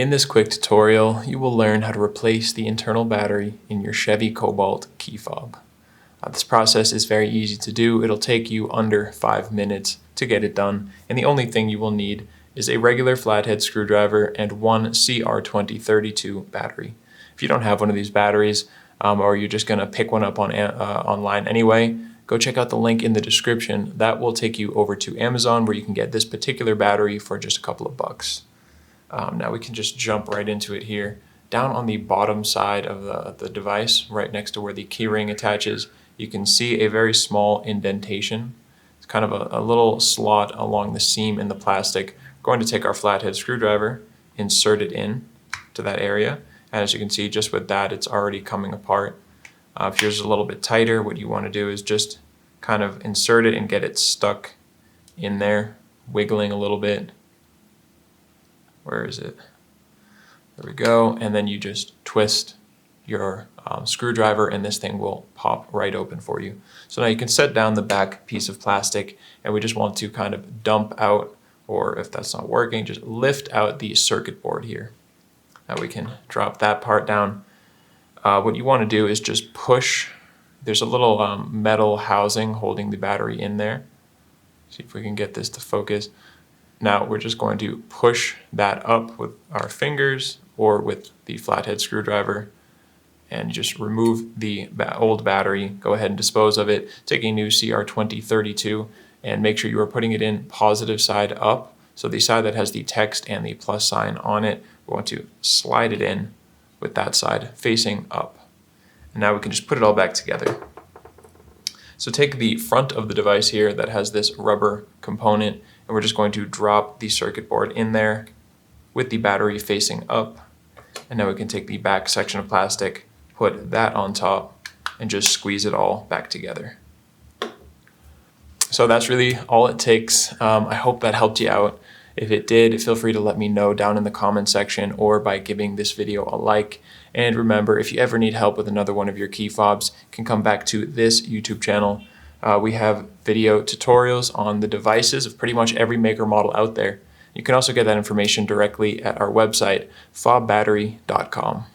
In this quick tutorial, you will learn how to replace the internal battery in your Chevy Cobalt key fob. This process is very easy to do. It'll take you under 5 minutes to get it done, and the only thing you will need is a regular flathead screwdriver and one CR2032 battery. If you don't have one of these batteries, or you're just going to pick one up on online anyway, go check out the link in the description. That will take you over to Amazon, where you can get this particular battery for just a couple of bucks. Now we can just jump right into it here. Down on the bottom side of the device, right next to where the keyring attaches, you can see a very small indentation. It's kind of a little slot along the seam in the plastic. We're going to take our flathead screwdriver, insert it in to that area, and as you can see, just with that, it's already coming apart. If yours is a little bit tighter, what you want to do is just kind of insert it and get it stuck in there, wiggling a little bit. Where is it? There we go. And then you just twist your screwdriver and this thing will pop right open for you. So now you can set down the back piece of plastic, and we just want to kind of dump out, or if that's not working, just lift out the circuit board here. Now we can drop that part down. What you want to do is just push. There's a little metal housing holding the battery in there. See if we can get this to focus. Now we're just going to push that up with our fingers or with the flathead screwdriver and just remove the old battery. Go ahead and dispose of it. Take a new CR2032 and make sure you are putting it in positive side up. So the side that has the text and the plus sign on it, we want to slide it in with that side facing up. And now we can just put it all back together. So take the front of the device here that has this rubber component, and we're just going to drop the circuit board in there with the battery facing up. And now we can take the back section of plastic, put that on top, and just squeeze it all back together. So that's really all it takes. I hope that helped you out. If it did, feel free to let me know down in the comment section or by giving this video a like. And remember, if you ever need help with another one of your key fobs, you can come back to this YouTube channel. We have video tutorials on the devices of pretty much every maker model out there. You can also get that information directly at our website, fobbattery.com.